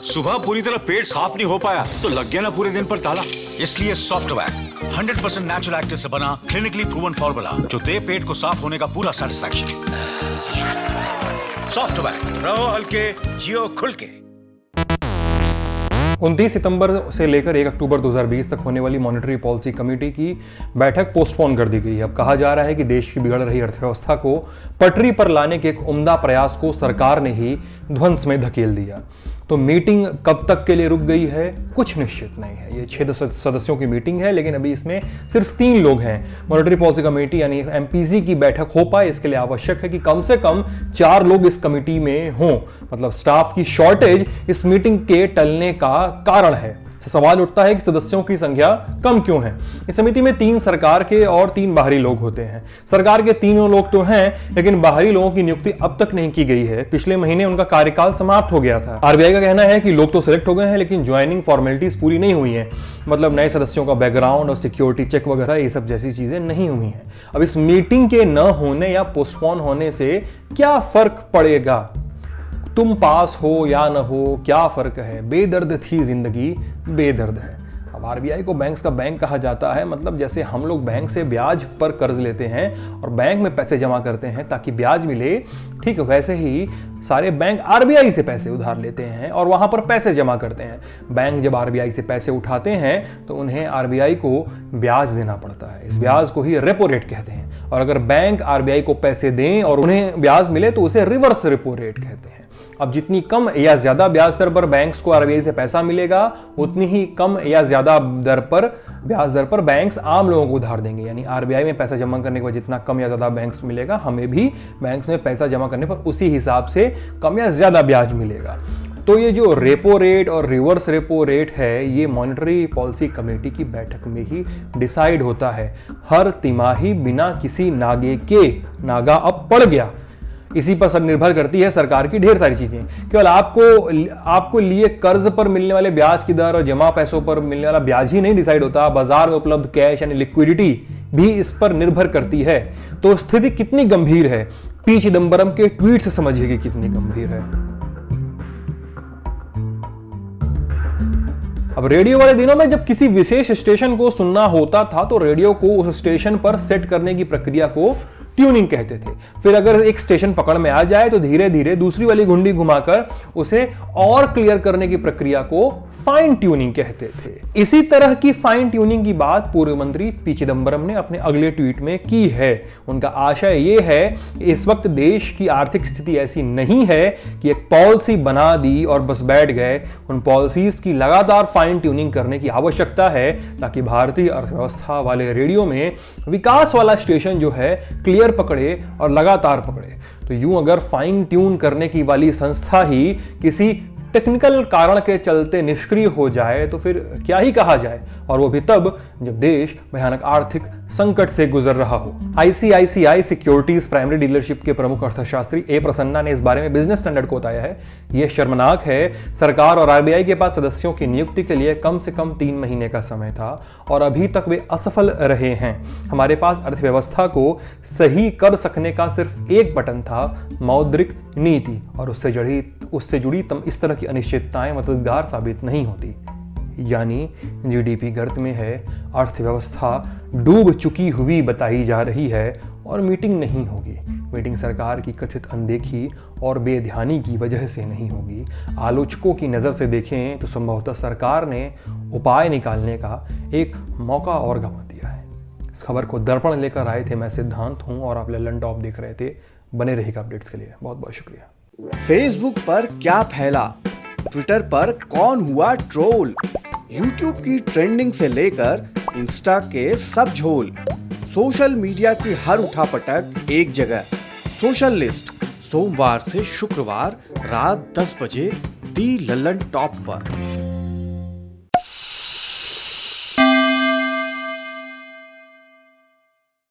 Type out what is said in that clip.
सुबह पूरी तरह पेट साफ नहीं हो पाया तो लग गया ना पूरे दिन पर ताला। इसलिए सॉफ्टवैक 100% नेचुरल एक्टिव से बना क्लिनिकली प्रूवन फॉर्मूला जो दे पेट को साफ होने का पूरा सेटिस्फैक्शन। सॉफ्टवैक, रहो हल्के, जियो खुल के। 29 सितंबर से लेकर 1 अक्टूबर 2020 तक होने वाली मॉनेटरी पॉलिसी कमेटी की बैठक पोस्टपोन कर दी गई है। अब कहा जा रहा है कि देश की बिगड़ रही अर्थव्यवस्था को पटरी पर लाने के एक उम्दा प्रयास को सरकार ने ही ध्वंस में धकेल दिया। तो मीटिंग कब तक के लिए रुक गई है, कुछ निश्चित नहीं है। ये 6 सदस्यों की मीटिंग है, लेकिन अभी इसमें सिर्फ 3 लोग हैं। मॉनेटरी पॉलिसी कमेटी यानी एमपीसी की बैठक हो पाए, इसके लिए आवश्यक है कि कम से कम 4 लोग इस कमेटी में हों। मतलब स्टाफ की शॉर्टेज इस मीटिंग के टलने का कारण है। सवाल उठता है कि सदस्यों की संख्या कम क्यों है। इस समिति में 3 सरकार के और 3 बाहरी लोग होते हैं। सरकार के तीनों लोग तो हैं, लेकिन बाहरी लोगों की नियुक्ति अब तक नहीं की गई है। पिछले महीने उनका कार्यकाल समाप्त हो गया था। आरबीआई का कहना है कि लोग तो सिलेक्ट हो गए हैं, लेकिन ज्वाइनिंग फॉर्मेलिटीज पूरी नहीं हुई है। मतलब नए सदस्यों का बैकग्राउंड और सिक्योरिटी चेक वगैरह ये सब जैसी चीजें नहीं हुई हैं। अब इस मीटिंग के न होने या पोस्टपोन होने से क्या फर्क पड़ेगा? तुम पास हो या न हो, क्या फर्क है? बेदर्द थी जिंदगी, बेदर्द है। अब आरबीआई को बैंक्स का बैंक कहा जाता है। मतलब जैसे हम लोग बैंक से ब्याज पर कर्ज लेते हैं और बैंक में पैसे जमा करते हैं ताकि ब्याज मिले, ठीक वैसे ही सारे बैंक आरबीआई से पैसे उधार लेते हैं और वहां पर पैसे जमा करते हैं। बैंक जब आरबीआई से पैसे उठाते हैं तो उन्हें आरबीआई को ब्याज देना पड़ता है। इस ब्याज को ही रेपो रेट कहते हैं। और अगर बैंक आरबीआई को पैसे दें और उन्हें ब्याज मिले तो उसे रिवर्स रेपो रेट कहते हैं। अब जितनी कम या ज्यादा ब्याज दर पर बैंक्स को आरबीआई से पैसा मिलेगा, उतनी ही कम या ज्यादा ब्याज दर पर बैंक्स आम लोगों को उधार देंगे। यानी आरबीआई में पैसा जमा करने के बाद जितना कम या ज्यादा बैंक्स मिलेगा, हमें भी बैंक्स में पैसा जमा करने पर उसी हिसाब से कम या ज्यादा ब्याज मिलेगा। तो ये जो रेपो रेट और रिवर्स रेपो रेट है, ये मॉनेटरी पॉलिसी कमेटी की बैठक में ही डिसाइड होता है। हर तिमाही बिना किसी नागे के, नागा अब पड़ गया। इसी पर सब निर्भर करती है सरकार की ढेर सारी चीजें। केवल आपको लिए कर्ज पर मिलने वाले ब्याज की दर और जमा पैसों पर मिलने वाला ब्याज ही नहीं डिसाइड होता, बाजार में उपलब्ध कैश यानी लिक्विडिटी भी इस पर निर्भर करती है। तो स्थिति कितनी गंभीर है, पी चिदंबरम के ट्वीट से समझिए कितनी गंभीर है। अब रेडियो वाले दिनों में जब किसी विशेष स्टेशन को सुनना होता था तो रेडियो को उस स्टेशन पर सेट करने की प्रक्रिया को ट्यूनिंग कहते थे। फिर अगर एक स्टेशन पकड़ में आ जाए तो धीरे धीरे दूसरी वाली घुंडी घुमाकर उसे और क्लियर करने की प्रक्रिया को फाइन ट्यूनिंग कहते थे। इसी तरह की फाइन ट्यूनिंग की बात पूर्व मंत्री पी चिदंबरम ने अपने अगले ट्वीट में की है। उनका आशय यह है कि इस वक्त देश की आर्थिक स्थिति ऐसी नहीं है कि एक पॉलिसी बना दी और बस बैठ गए। उन पॉलिसीज की लगातार फाइन ट्यूनिंग करने की आवश्यकता है ताकि भारतीय अर्थव्यवस्था वाले रेडियो में विकास वाला स्टेशन जो है क्लियर पकड़े और लगातार पकड़े। तो यूं अगर फाइन ट्यून करने की वाली संस्था ही किसी टेक्निकल कारण के चलते निष्क्रिय हो जाए तो फिर क्या ही कहा जाए, और वो भी तब जब देश भयानक आर्थिक संकट से गुजर रहा हो। आईसीआईसीआई सिक्योरिटीज प्राइमरी डीलरशिप के प्रमुख अर्थशास्त्री ए प्रसन्ना ने इस बारे में बिजनेस स्टैंडर्ड को बताया है। यह शर्मनाक है, सरकार और आरबीआई के पास सदस्यों की नियुक्ति के लिए कम से कम 3 महीने का समय था और अभी तक वे असफल रहे हैं। हमारे पास अर्थव्यवस्था को सही कर सकने का सिर्फ एक बटन था, मौद्रिक नीति, और उससे जुड़ी इस तरह की अनिश्चितताएं मददगार साबित नहीं होती। यानी जीडीपी गर्त में है, अर्थव्यवस्था डूब चुकी हुई बताई जा रही है और मीटिंग नहीं होगी। मीटिंग सरकार की कथित अनदेखी और बेध्यानी की वजह से नहीं होगी। आलोचकों की नज़र से देखें तो संभवतः सरकार ने उपाय निकालने का एक मौका और गंवा दिया है। इस खबर को दर्पण लेकर आए थे, मैं सिद्धांत हूं और आप ललन टॉप देख रहे थे। बने रहेगा अपडेट्स के लिए। बहुत बहुत शुक्रिया। फेसबुक पर क्या फैला, ट्विटर पर कौन हुआ ट्रोल, यूट्यूब की ट्रेंडिंग से लेकर इंस्टा के सब झोल, सोशल मीडिया की हर उठापटक एक जगह। सोशल लिस्ट सोमवार से शुक्रवार रात 10 बजे दी ललन टॉप पर।